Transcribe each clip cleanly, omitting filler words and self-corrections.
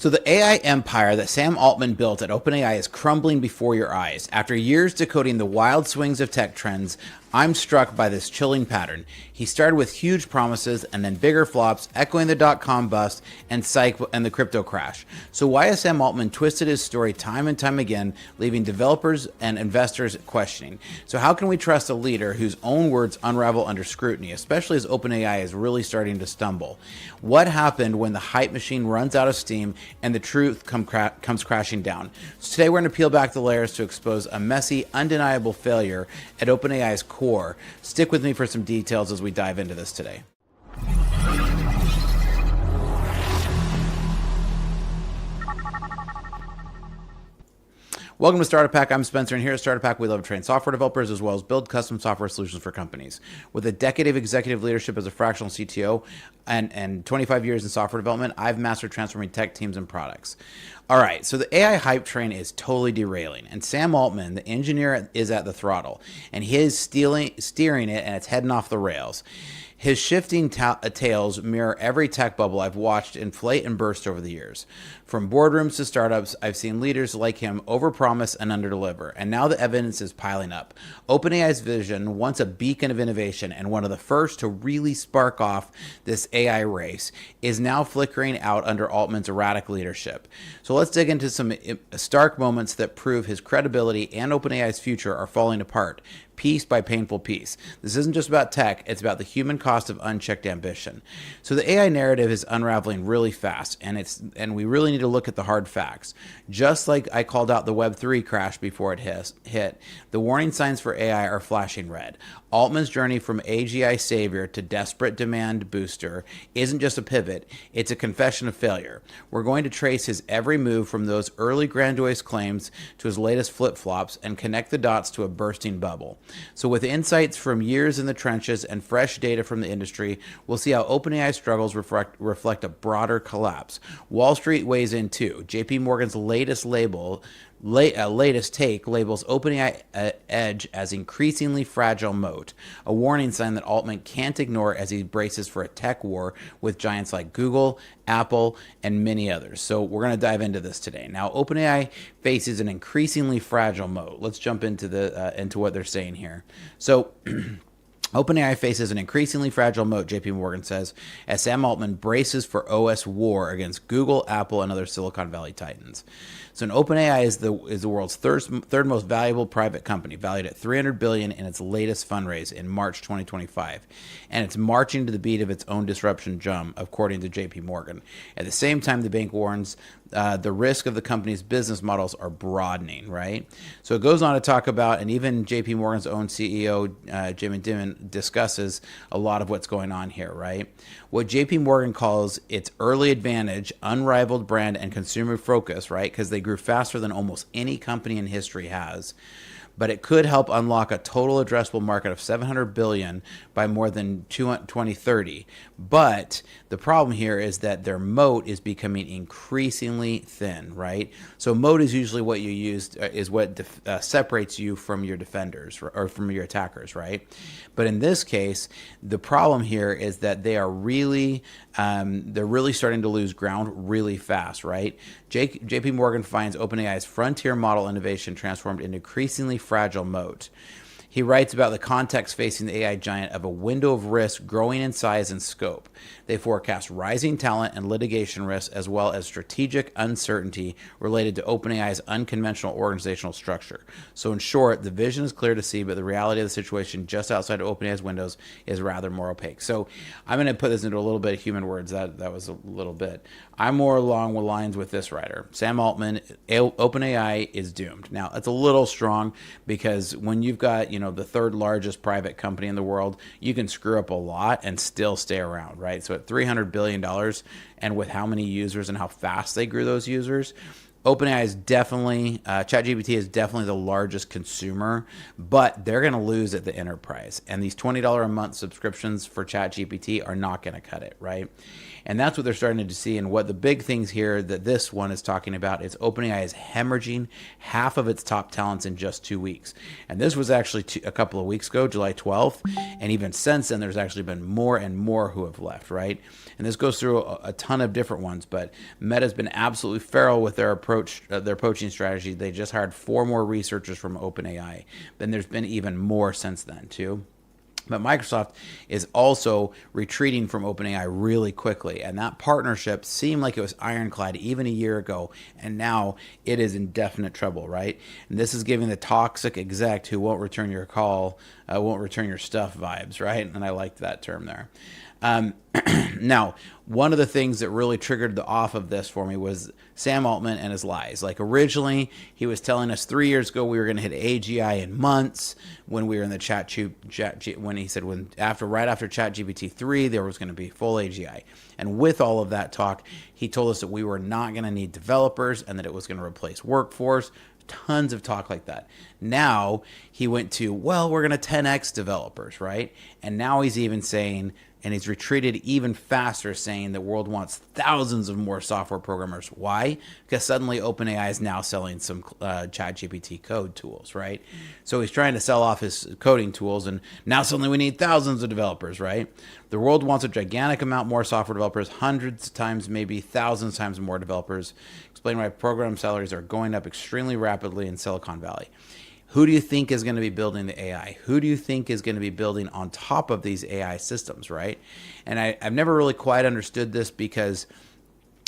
So the AI empire that Sam Altman built at OpenAI is crumbling before your eyes. After years decoding the wild swings of tech trends, I'm struck by this chilling pattern. He started with huge promises and then bigger flops, echoing the dot-com bust and the crypto crash. So why has Sam Altman twisted his story time and time again, leaving developers and investors questioning? So how can we trust a leader whose own words unravel under scrutiny, especially as OpenAI is really starting to stumble? What happened when the hype machine runs out of steam and the truth comes crashing down? So today we're going to peel back the layers to expose a messy, undeniable failure at OpenAI's core. Stick with me for some details as we dive into this today. Welcome to Startup Pack. I'm Spencer, and here at Startup Pack, we love to train software developers as well as build custom software solutions for companies. With a decade of executive leadership as a fractional CTO and 25 years in software development, I've mastered transforming tech teams and products. All right, so the AI hype train is totally derailing, and Sam Altman, the engineer, is at the throttle, and he is steering it, and it's heading off the rails. His shifting tails mirror every tech bubble I've watched inflate and burst over the years. From boardrooms to startups, I've seen leaders like him overpromise and underdeliver, and now the evidence is piling up. OpenAI's vision, once a beacon of innovation and one of the first to really spark off this AI race, is now flickering out under Altman's erratic leadership. So let's dig into some stark moments that prove his credibility and OpenAI's future are falling apart, piece by painful piece. This isn't just about tech, it's about the human cost of unchecked ambition. So the AI narrative is unraveling really fast, and we really need to look at the hard facts. Just like I called out the Web3 crash before it hit, the warning signs for AI are flashing red. Altman's journey from AGI savior to desperate demand booster isn't just a pivot, it's a confession of failure. We're going to trace his every move from those early grandiose claims to his latest flip-flops and connect the dots to a bursting bubble. So with insights from years in the trenches and fresh data from the industry, we'll see how OpenAI struggles reflect a broader collapse. Wall Street weighs in too. JP Morgan's latest take labels OpenAI edge as increasingly fragile moat, a warning sign that Altman can't ignore as he braces for a tech war with giants like Google, Apple, and many others. So we're going to dive into this today. Now, OpenAI faces an increasingly fragile moat. Let's jump into what they're saying here. So OpenAI faces an increasingly fragile moat, JP Morgan says, as Sam Altman braces for OS war against Google, Apple, and other Silicon Valley titans. So OpenAI is the world's third most valuable private company, valued at $300 billion in its latest fundraise in March 2025. And it's marching to the beat of its own disruption drum, according to JP Morgan. At the same time, the bank warns the risk of the company's business models are broadening, right? So it goes on to talk about, and even JP Morgan's own CEO, Jamie Dimon, discusses a lot of what's going on here, right? What JP Morgan calls its early advantage, unrivaled brand, and consumer focus, right? Because they grew faster than almost any company in history has. But it could help unlock a total addressable market of $700 billion by more than 2030. But the problem here is that their moat is becoming increasingly thin, right? So moat is usually what you use, is what separates you from your defenders or from your attackers, right? But in this case, the problem here is that they are really, they're really starting to lose ground really fast, right? JP Morgan finds OpenAI's frontier model innovation transformed into increasingly fragile moat. He writes about the context facing the AI giant of a window of risk growing in size and scope. They forecast rising talent and litigation risks, as well as strategic uncertainty related to OpenAI's unconventional organizational structure. So in short, the vision is clear to see, but the reality of the situation just outside of OpenAI's windows is rather more opaque. So I'm going to put this into a little bit of human words. That was a little bit. I'm more along the lines with this writer. Sam Altman, OpenAI is doomed. Now, that's a little strong because when you've got, the third largest private company in the world, you can screw up a lot and still stay around, right? So at $300 billion and with how many users and how fast they grew those users, OpenAI is definitely, ChatGPT is definitely the largest consumer, but they're going to lose at the enterprise. And these $20 a month subscriptions for ChatGPT are not going to cut it, right? And that's what they're starting to see. And what the big things here that this one is talking about is OpenAI is hemorrhaging half of its top talents in just 2 weeks. And this was actually a couple of weeks ago, July 12th. And even since then, there's actually been more and more who have left, right? and this goes through a ton of different ones, but Meta's been absolutely feral with their approach, their poaching strategy. They just hired 4 more researchers from OpenAI, and there's been even more since then too. But Microsoft is also retreating from OpenAI really quickly. And that partnership seemed like it was ironclad even a year ago. And now it is in definite trouble, right? And this is giving the toxic exec who won't return your call, won't return your stuff vibes, right? And I liked that term there. Now, one of the things that really triggered the off of this for me was Sam Altman and his lies. Like originally, he was telling us 3 years ago we were going to hit AGI in months when we were in the when he said right after ChatGPT 3 there was going to be full AGI. And with all of that talk, he told us that we were not going to need developers and that it was going to replace workforce. Tons of talk like that. Now he went to, well, we're going to 10x developers, right? And now he's even saying, and he's retreated even faster, saying the world wants thousands of more software programmers. Why? Because suddenly OpenAI is now selling some ChatGPT code tools, right? So he's trying to sell off his coding tools, and now suddenly we need thousands of developers, right? The world wants a gigantic amount more software developers, hundreds of times, maybe thousands of times more developers. Explain why program salaries are going up extremely rapidly in Silicon Valley. Who do you think is going to be building the AI? Who do you think is going to be building on top of these AI systems, right? And I've never really quite understood this because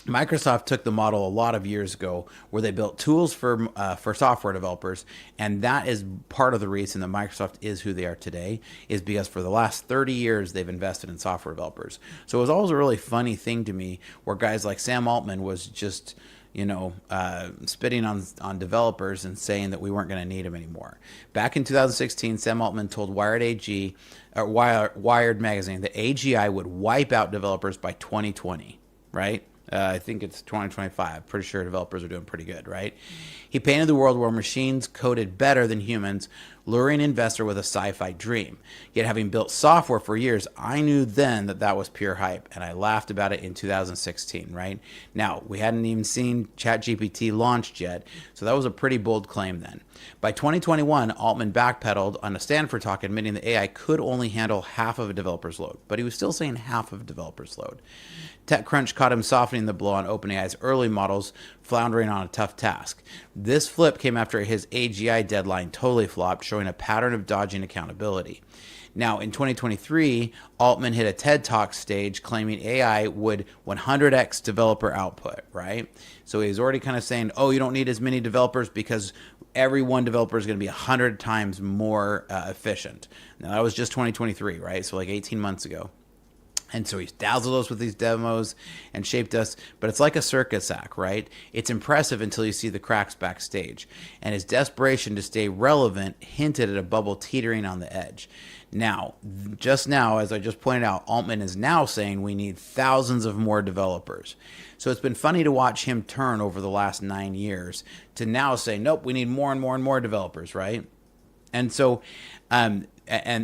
Microsoft took the model a lot of years ago where they built tools for software developers, and that is part of the reason that Microsoft is who they are today, is because for the last 30 years they've invested in software developers. So it was always a really funny thing to me where guys like Sam Altman was just spitting on developers and saying that we weren't going to need them anymore. Back in 2016, Sam Altman told Wired magazine that AGI would wipe out developers by 2020, right? I think it's 2025. Pretty sure developers are doing pretty good, right? He painted the world where machines coded better than humans, luring investor with a sci-fi dream. Yet having built software for years, I knew then that that was pure hype, and I laughed about it in 2016, right? Now, we hadn't even seen ChatGPT launched yet, so that was a pretty bold claim then. By 2021, Altman backpedaled on a Stanford talk admitting that AI could only handle half of a developer's load, but he was still saying half of a developer's load. TechCrunch caught him softening the blow on OpenAI's early models, floundering on a tough task. This flip came after his AGI deadline totally flopped, showing a pattern of dodging accountability. Now, in 2023, Altman hit a TED Talk stage claiming AI would 100x developer output, right? So he's already kind of saying, oh, you don't need as many developers because every one developer is going to be 100 times more efficient. Now, that was just 2023, right? So like 18 months ago. And so he's dazzled us with these demos and shaped us, but it's like a circus act, right? It's impressive until you see the cracks backstage. And his desperation to stay relevant hinted at a bubble teetering on the edge. Now, just now, as I just pointed out, Altman is now saying we need thousands of more developers. So it's been funny to watch him turn over the last 9 years to now say, nope, we need more and more and more developers, right? And so, and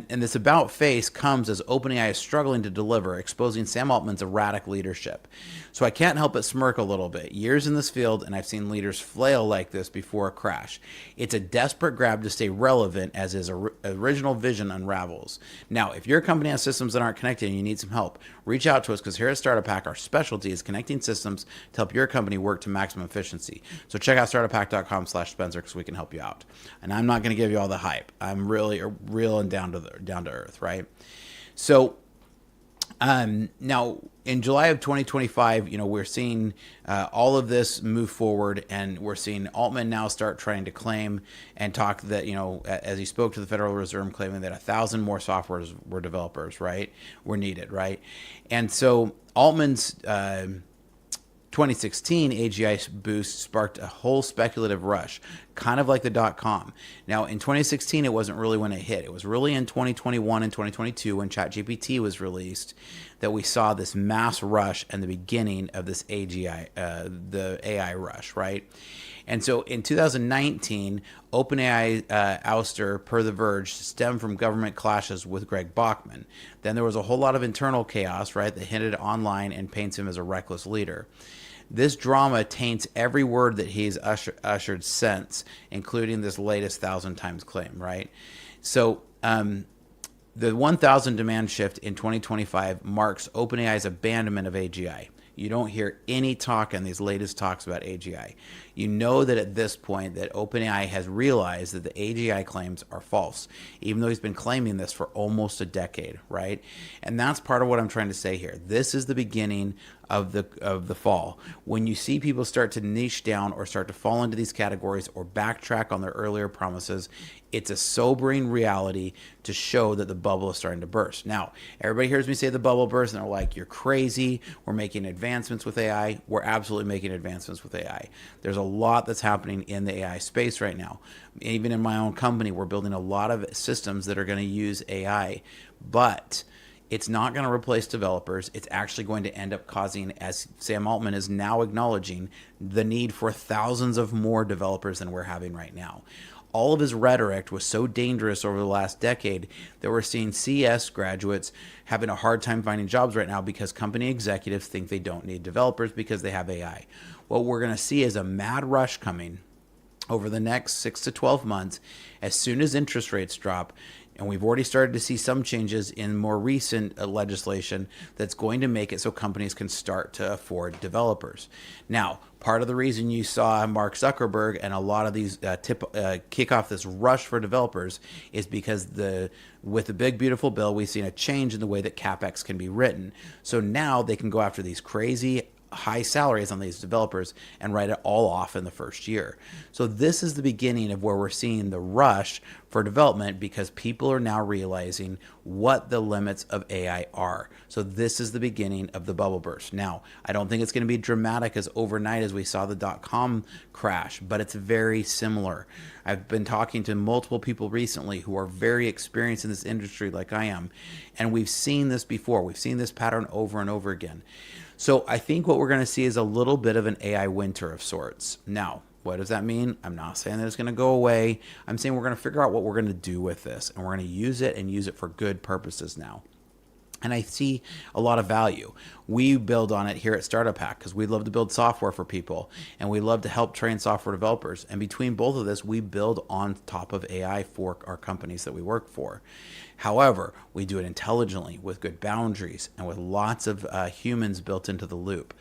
this about face comes as OpenAI is struggling to deliver, exposing Sam Altman's erratic leadership. So I can't help but smirk a little bit. Years in this field, and I've seen leaders flail like this before a crash. It's a desperate grab to stay relevant as his original vision unravels. Now, if your company has systems that aren't connected and you need some help, reach out to us, because here at Startup Hack, our specialty is connecting systems to help your company work to maximum efficiency. So check out startuphack.com/Spencer because we can help you out. And I'm not going to give you all the hype. I'm really real and down to earth, right? So now in July of 2025, we're seeing all of this move forward, and we're seeing Altman now start trying to claim and talk that, as he spoke to the Federal Reserve, claiming that 1,000 more software developers, right, were needed, right? And so Altman's 2016 AGI boost sparked a whole speculative rush, kind of like the .com. Now, in 2016, it wasn't really when it hit. It was really in 2021 and 2022 when ChatGPT was released that we saw this mass rush and the beginning of this AGI, the AI rush, right? And so in 2019, OpenAI ouster, per The Verge, stemmed from government clashes with Greg Bachman. Then there was a whole lot of internal chaos, right, that hinted online and paints him as a reckless leader. This drama taints every word that he's ushered since, including this latest 1,000 times claim, right? So The 1,000 demand shift in 2025 marks OpenAI's abandonment of AGI. You don't hear any talk in these latest talks about AGI. You know that at this point that OpenAI has realized that the AGI claims are false, even though he's been claiming this for almost a decade, right? And that's part of what I'm trying to say here. This is the beginning of the fall. When you see people start to niche down or start to fall into these categories or backtrack on their earlier promises, it's a sobering reality to show that the bubble is starting to burst. Now, everybody hears me say the bubble burst and they're like, you're crazy. We're making advancements with AI. We're absolutely making advancements with AI. There's a lot that's happening in the AI space right now. Even in my own company, we're building a lot of systems that are going to use AI, but it's not going to replace developers. It's actually going to end up causing, as Sam Altman is now acknowledging, the need for thousands of more developers than we're having right now. All of his rhetoric was so dangerous over the last decade that we're seeing CS graduates having a hard time finding jobs right now because company executives think they don't need developers because they have AI. What we're going to see is a mad rush coming over the next 6 to 12 months as soon as interest rates drop. And we've already started to see some changes in more recent legislation that's going to make it so companies can start to afford developers. Now, part of the reason you saw Mark Zuckerberg and a lot of these kick off this rush for developers is because with the big beautiful bill, we've seen a change in the way that CapEx can be written. So now they can go after these crazy high salaries on these developers and write it all off in the first year. So this is the beginning of where we're seeing the rush for development because people are now realizing what the limits of AI are. So this is the beginning of the bubble burst. Now, I don't think it's going to be dramatic as overnight as we saw the .com crash, but it's very similar. I've been talking to multiple people recently who are very experienced in this industry like I am, and we've seen this before. We've seen this pattern over and over again. So I think what we're going to see is a little bit of an AI winter of sorts. Now, what does that mean? I'm not saying that it's going to go away. I'm saying we're going to figure out what we're going to do with this, and we're going to use it and use it for good purposes now. And I see a lot of value. We build on it here at Startup Hack because we love to build software for people and we love to help train software developers. And between both of this, we build on top of AI for our companies that we work for. However, we do it intelligently with good boundaries and with lots of humans built into the loop.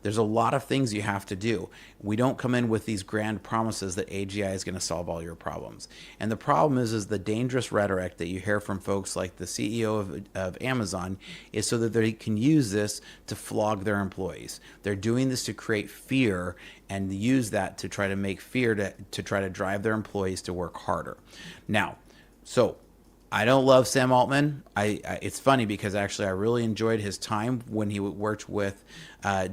There's a lot of things you have to do. We don't come in with these grand promises that AGI is going to solve all your problems. And the problem is the dangerous rhetoric that you hear from folks like the CEO of Amazon is so that they can use this to flog their employees. They're doing this to create fear and use that to try to make fear to try to drive their employees to work harder. Now, so I don't love Sam Altman. It's funny because actually I really enjoyed his time when he worked with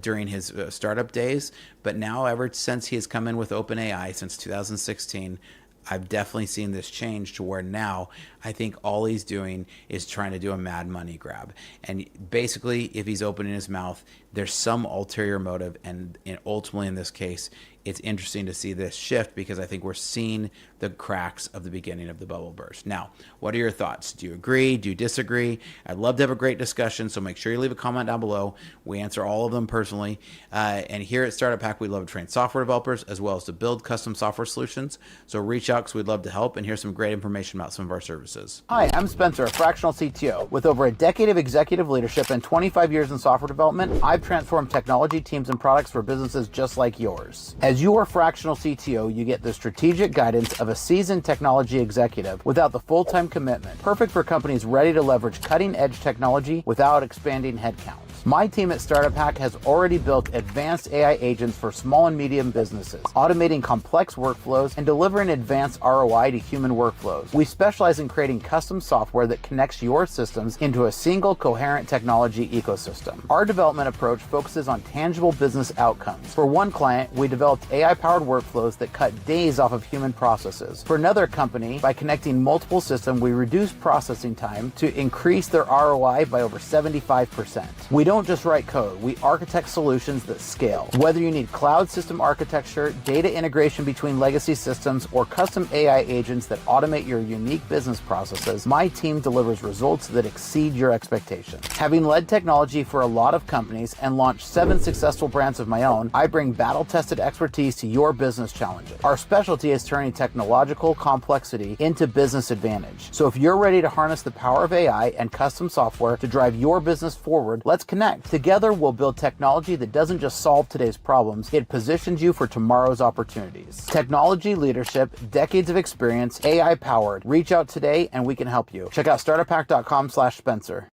during his startup days. But now ever since he has come in with OpenAI since 2016, I've definitely seen this change to where now I think all he's doing is trying to do a mad money grab. And basically, if he's opening his mouth, there's some ulterior motive. And ultimately, in this case, it's interesting to see this shift because I think we're seeing the cracks of the beginning of the bubble burst. Now, what are your thoughts? Do you agree? Do you disagree? I'd love to have a great discussion, so make sure you leave a comment down below. We answer all of them personally. And here at Startup Hack, we love to train software developers as well as to build custom software solutions. So reach out because we'd love to help. And here's some great information about some of our services. Hi, I'm Spencer, a fractional CTO. With over a decade of executive leadership and 25 years in software development, I've transformed technology teams and products for businesses just like yours. As your fractional CTO, you get the strategic guidance of a seasoned technology executive without the full-time commitment. Perfect for companies ready to leverage cutting-edge technology without expanding headcount. My team at Startup Hack has already built advanced AI agents for small and medium businesses, automating complex workflows and delivering advanced ROI to human workflows. We specialize in creating custom software that connects your systems into a single coherent technology ecosystem. Our development approach focuses on tangible business outcomes. For one client, we developed AI-powered workflows that cut days off of human processes. For another company, by connecting multiple systems, we reduced processing time to increase their ROI by over 75%. We don't don't just write code, we architect solutions that scale. Whether you need cloud system architecture, data integration between legacy systems, or custom AI agents that automate your unique business processes, my team delivers results that exceed your expectations. Having led technology for a lot of companies and launched 7 successful brands of my own, I bring battle-tested expertise to your business challenges. Our specialty is turning technological complexity into business advantage. So if you're ready to harness the power of AI and custom software to drive your business forward, let's connect. Together, we'll build technology that doesn't just solve today's problems, it positions you for tomorrow's opportunities. Technology leadership, decades of experience, AI powered. Reach out today and we can help you. Check out startuphack.com/Spencer.